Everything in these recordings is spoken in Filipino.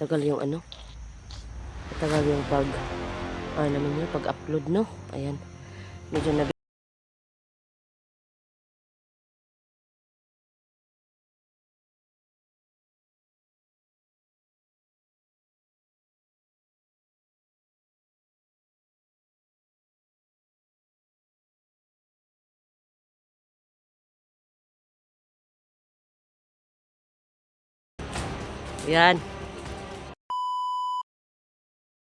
Tagal yung ano, tagal yung naman yun, pag-upload, no? Ayan, medyo na. Ayan.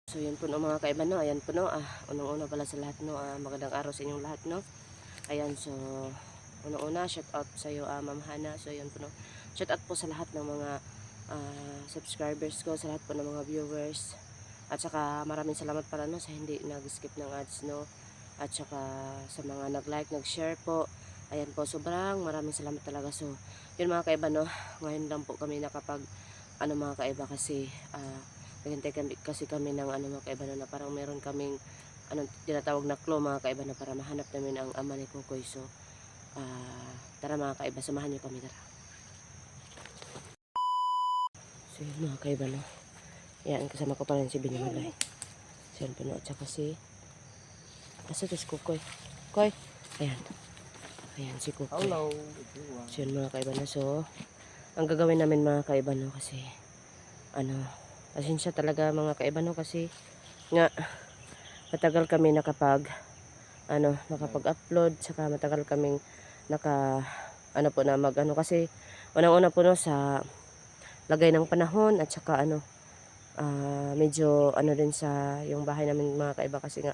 So yun po no mga kaiba no, ayan po no, unang-una pala sa lahat no, magandang araw sa inyong lahat no. Ayan, so unang-una shout out sa iyo Ma'am Hana. So yun po no, shout out po sa lahat ng mga subscribers ko, sa lahat po ng mga viewers. At saka maraming salamat pala no sa hindi nag-skip ng ads no. At saka sa mga nag-like, nag-share po. Ayan po, sobrang maraming salamat talaga. So yun mga kaiba no, ngayon lang po kami nakapag mga kaiba kasi naghintay kasi kami ng mga kaiba na parang meron kaming tinatawag na claw mga kaiba na para mahanap namin ang ama ni Kukoy. So tara mga kaiba, samahan niyo kami, tara. So yun mga kaiba no, yan kasama ko pa rin si Binimalay. So yun po no, at saka asa si Kukoy. Koy, ayan, ayan si Kukoy. Hello. So yun mga kaiba no, so ang gagawin namin mga kaiba no, kasi pasensya talaga mga kaiba no, kasi nga matagal kami nakapag-upload, saka matagal kaming po na kasi unang-una po no sa lagay ng panahon, at saka medyo din sa yung bahay namin mga kaiba, kasi nga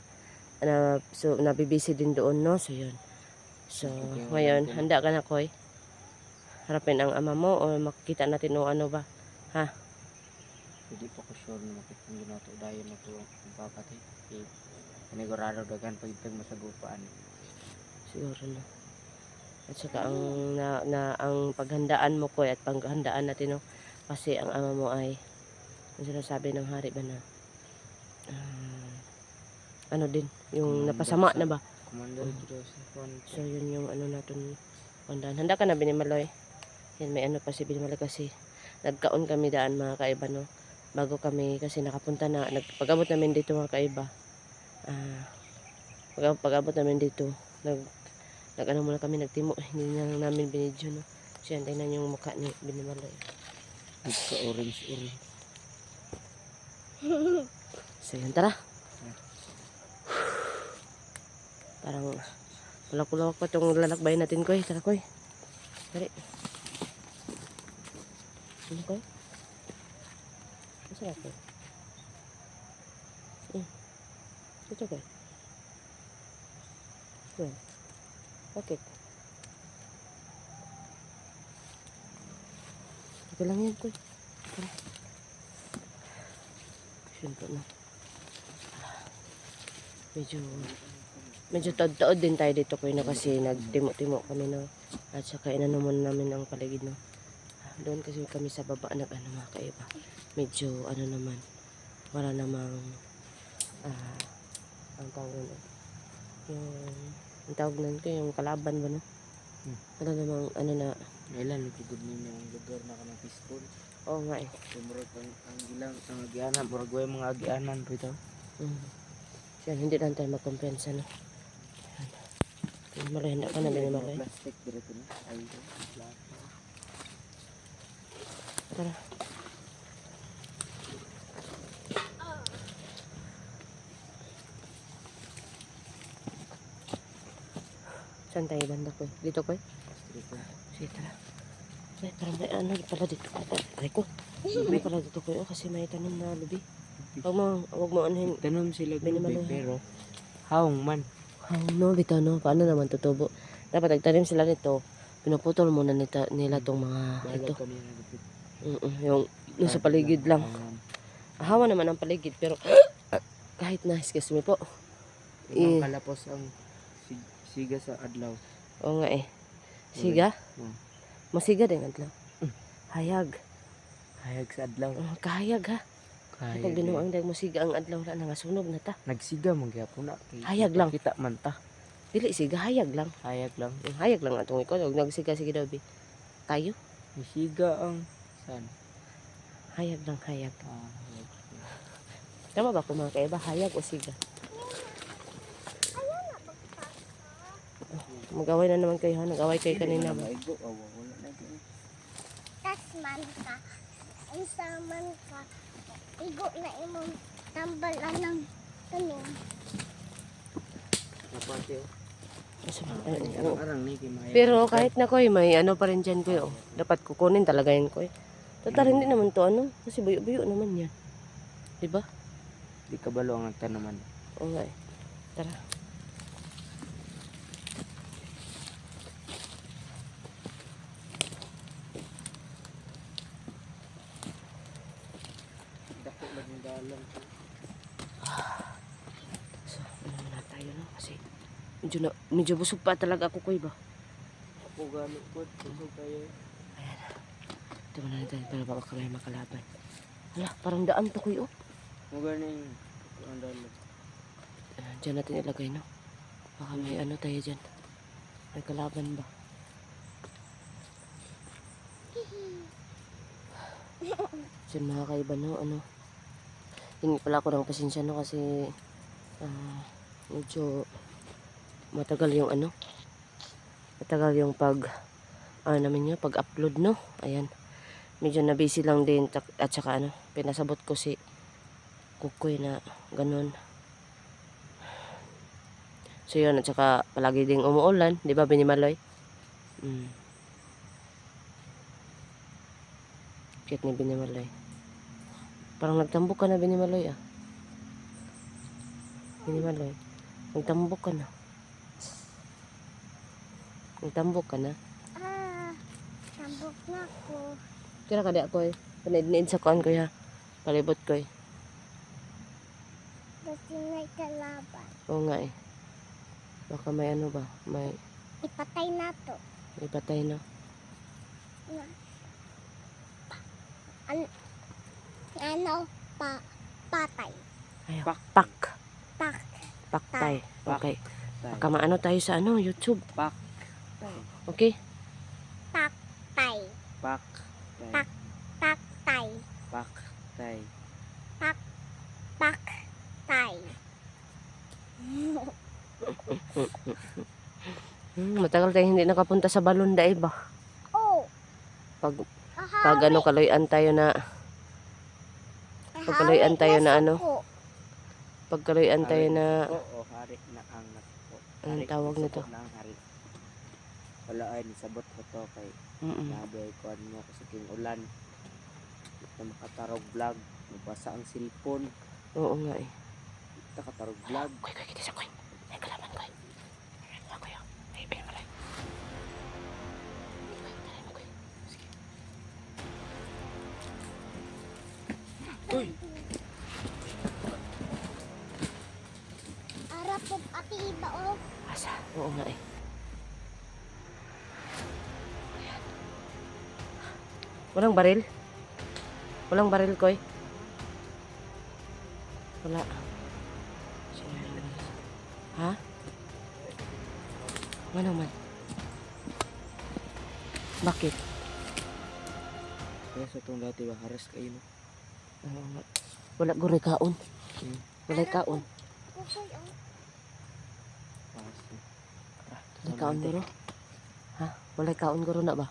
so nabibisi din doon no. So yun, so ngayon handa ka na Koy, harapin ang ama mo o makikita natin o ano ba ha. Hindi pa ko sure na makikita na ito dahil na ito ang papatay. Panigurado dagan pagitag masagupaan. Siguro na. At saka ang paghandaan mo Koy, at paghandaan natin no, kasi ang ama mo ay ang sinasabi ng hari ba na din yung napasama na ba. Commander Joseph. So yun yung natin handaan. Handa ka na Binimaloy? Yan, may pa si Binimaloy kasi nagkaon kami daan mga kaiba no, bago kami kasi nakapunta na pag-abot namin dito mga kaiba. Pag-abot namin dito muna kami, nagtimo, hindi na namin binidyo no. So yan, tingnan yung mukha ni Binimaloy. Ito orange. So yan, tara. Parang kulak-kulak pa itong lalakbay natin Koy. Tara Koy, dali. Ano Koy? Masa Koy? Ito Koy. Bakit? Ito lang yan Koy. Tara. Siyempre na. Medyo taod-taod din tayo dito Koy na, kasi nagtimo-timo kami no. At saka naman namin ang paligid no. Doon kasi kami sa baba mga kaiba. Medyo naman, wala namang ang tawag nun ang tawag nun ko yung kalaban ba no. Wala namang na Ilan nagigod ninyo ang lugar na kanang peaceful. oo nga eh. Sumurot ang ilang ang agianan, murag mga agianan rito. Siya, hindi lang tayo magkumpensa no. Malay, handa ka na Binimaloy. Plastic dito na. Ay, Tara. Saan tayo banda Koy? Dito Koy? Sige, tara. Ay, parang may pala dito. Ay ko. May pala dito Koy. Kasi may tanim na lubi. Huwag mo anuhin. tanom sila Binimaloy, gubig pero haong man. No, bitaw no. Paano naman tutubo? Dapat nagtanim sila nito. Pinuputol muna nila tong mga ito. Yung nasa paligid lang. Hawa naman ang paligid, pero kahit na, excuse me po. Ang kalapos ang siga sa adlaw. Oo nga eh. Siga? Masiga din adlaw. Hayag. Hayag sa adlaw. Kahayag ha. Hayag. Pag binuang dahil masiga ang adlaw na nangasunog na ta. Nagsiga magyapon na. Hayag lang. Kita man ta. Dili siga, hayag lang. Hayag lang. Hayag lang atong ikaw. Huwag nagsiga-siga daw bi. Tayo? Siga ang san? Hayag lang, hayag. Ah, hayag. Tama ba kung mga kaiba? Hayag o siga? Mag-away na naman kayo ha. Nag-away kayo kanina ba? Maigo. Oh, wala na ito. Tasman ka. Isaman ka. Igo na imong tambalan ng tanim. Napati oh. Oo. Arang ni kimay. Pero kahit na koy, may ano pa rin dyan koy. Oh. Dapat kukunin talaga yan koy. Total, hindi naman to ano. Kasi buyo-buyo naman yan. Diba? Di kabalo ang nagtanaman. Oo nga eh. Tara. Dako lagi dalan. So, ano na tayo no? Kasi medyo busog pa talaga ako koy ba? Ako gani ko. Kusog kayo. Ito na natin para baka kami makalaban. Hala, parang daan to koy oh. Mo gani ang dalan. Diyan natin ilagay no? Baka may ano tayo dyan. May kalaban ba? Diyan mga kaiba no? Ano? Hindi pala ako ng pasensya no? Kasi medyo matagal yung ano? Matagal yung namin nyo, pag-upload no? Ayan. Medyo na busy lang din at saka ano, pinasabot ko si Kukoy na ganun. So yun, at saka palagi ding umuulan, di ba Binimaloy? Kit ni Binimaloy. Parang nagtambok ka na Binimaloy ah. Binimaloy, nagtambok ka na. Nagtambok ka na. Tambok na ko. Kira ka di ako eh. Panaid-naid sa kuan ko ya. Palibot ko eh. Basta may kalaban. Oo nga eh. Baka may ano ba? May Ipatay na to. patay na. Na. Ano? Patay. Ayaw. Pak. Pak. Pak. Paktay. Pak. Okay. Tay. Baka maano tayo sa ano, YouTube. Pak. Tay. Okay? Paktay. Pak. Tay. Paktay. Pak. Tay. Paktay. Matagal tayo hindi nakapunta sa Balunda eh ba? Oh. Pag ano kaloyan tayo na pagkaloyan tayo na ano? Pagkaloyan tayo na Oo, hari na ang nako. Anong tawag nito? Na ang hari. Wala ay nisabot ko to kay nabi ko ano kasi king ulan. Na makatarog vlog, mabasa ang cellphone, Oo nga eh. nakatarog vlog. Koy, kita sa koy. May kalaban koy. Ako yun. May Binimaloy. Koy, tara mo koy. Sige. Uy, Ara po ati iba oh. Asa? Oo nga eh. Ayan. Walang baril? Walang baril, Koy? Wala. Ha? Ano naman? Bakit? kaya sa itong dati ba haras kayo no? Wala ko kaon. Wala kaon. Kukoy oh. Paso. Wala kaon guro. Ha? Wala kaon guro na ba?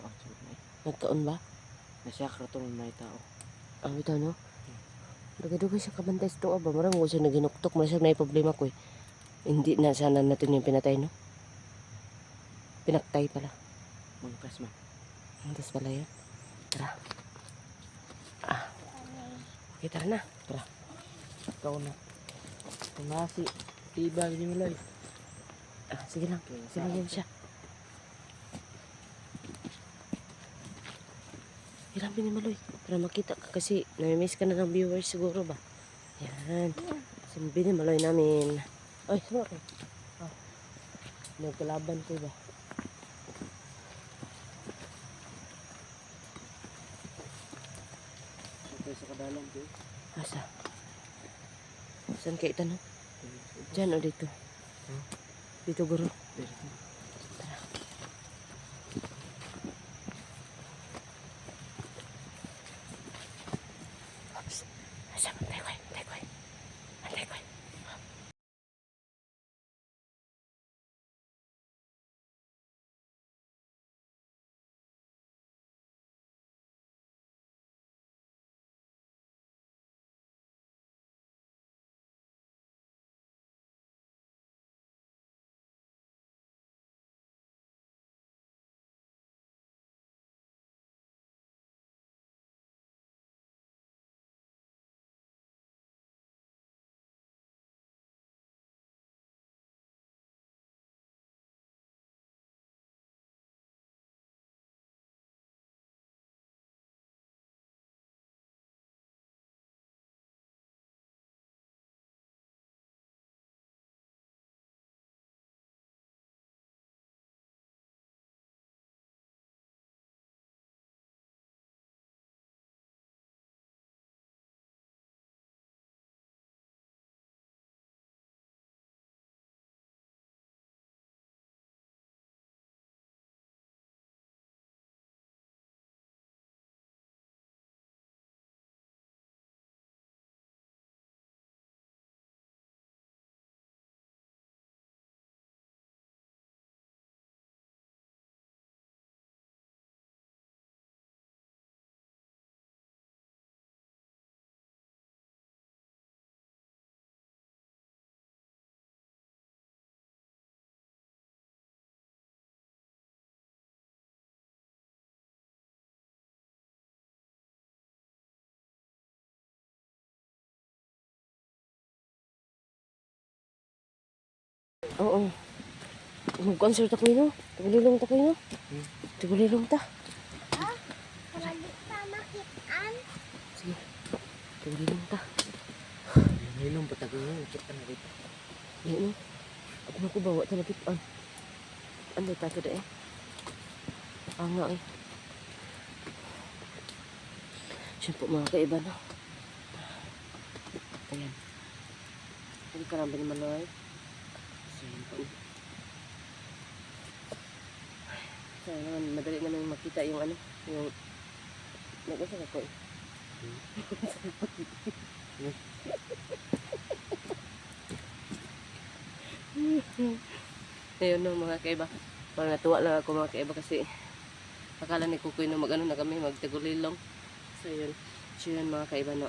Kaon sa na. Nagkaon ba? Nasyakra to ng mga tao. Ang ito no? Dugay-dugay siya kabantay sa tuwa ba? Marang ko siya naginuktok. Marang siya na problema ko eh. Hindi na sana natin yung pinatay no? Pinaktay pala. Mangkas man. Antas pala yun. Tara. Okay, tara na. Tara. Ikaw na. Tumasi. Tiba ni Milay. Sige lang. Sige lang siya. Hirap Binimaloy. Para makita ka kasi namimiss ka na ng viewers siguro ba? Yan. Si Binimaloy namin. Ay, sama ko. Nagkalaban ko ba? Ito sa kadalan ko. Asa? Saan kayo tanong? Diyan o dito? Dito guro. Oo. Mag-concert ako yun. Tagulilong ta ko yun. Tagulilong ta. Lagi pa makitaan. Sige. Tagulilong ta. Nilong patag mo, kita na dito. Yan no. Ako na ko bawa talapit. Ano tato da eh. Nga eh. Siya po mga kaiba no. Ayan. Hindi ka ramba ni Maloy. So yun po. So naman, madali naman makita yung ano. Yung nag-asa ka ko eh. Ayun no mga kaiba. Parang natuwa lang ako mga kaiba kasi akala ni Kukoy na mag-ano na kami, magtagulilong. So yun. So yun mga kaiba no.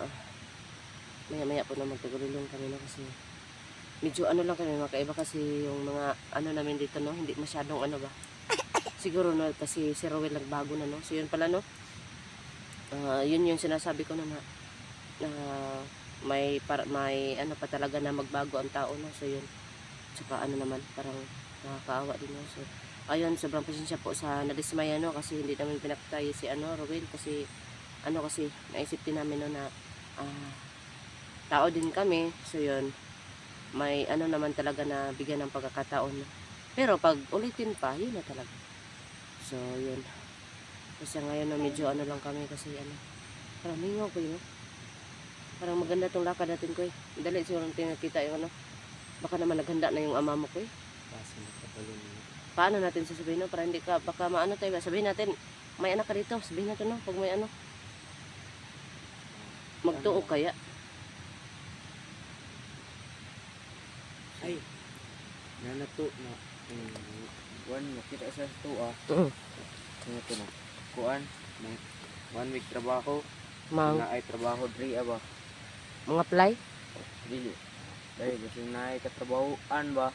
Maya-maya po na magtagulilong kami no kasi medyo ano lang kami mga kaiba kasi yung mga ano namin dito no, hindi masyadong ano ba. Siguro no kasi si Rowel nagbago na no. So yun pala no. Yun yung sinasabi ko na may ano pa talaga na magbago ang tao no. So yun. Tsaka ano naman parang nakakaawa din no. So ayun, sobrang pasensya po sa nadismaya no kasi hindi namin pinakatay si ano Rowel kasi ano kasi naisip din namin no na tao din kami. So yun, may ano naman talaga na bigyan ng pagkakataon no? Pero pag ulitin pa yun na talaga. So yun, kasi ngayon no, medyo ano lang kami kasi ano parang mingaw ko yun no? Parang maganda tong lakad natin ko eh. Dali siguro nakita yung ano, baka naman naghanda na yung ama mo ko eh. Kasi nakapalo mo. Paano natin sasabihin no? Para hindi ka, baka maano tayo. Sabihin natin, may anak ka dito. Sabihin natin no, pag may ano. Magtuo kaya. Ay, nanato na. Kuan, makita sa to Ano to na? Kuan, may 1 week trabaho. Na ay trabaho diri ba? Mga play. Dili. Dahil kasi na ay katrabahoan ba?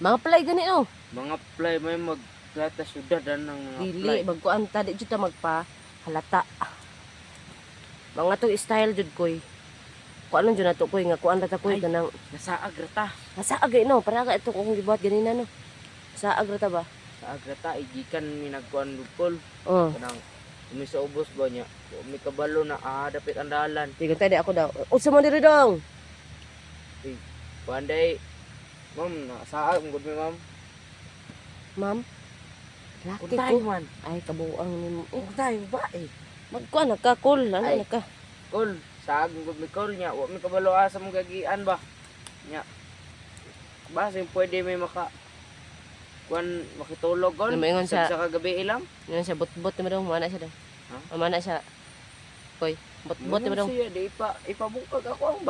Mga play gani oh. Mga play may magkata syudadan ng mga Dili, play. magkuan ta di jud ta magpa halata. Mga to style jud koy. Kuan jud nato koy nga kuan ta koy Ay. kanang Nasa agrata. nasa agay no, para ka ito kung gibuhat ganina no. Sa agrata ba? Sa agrata igikan mi nagkuan lupol. Oh. Kanang umi sa ubos ba niya? Umi kabalo na dapit ang dalan. Tigon tayo ako daw. Unsa man diri dong? Panday. Ma'am, nasa good mi ma'am. Ma'am. Laki Untay ko. man. Ay kabuang nimo. Untay ba eh. Magkuan nagka-call, ano Ay. nagka. Kol, saag good mi kol niya. Wa mi kabalo asa mong gagian ba? Nya. Base pwede may maka kuan makitulog kol. Ano mo ingon sa- Sa kagabi ilang. Yun siya bot-bot mo daw, mana siya daw. Ha? Mana siya. Koy, bot-bot mo daw. Siya di ipabukag ako ang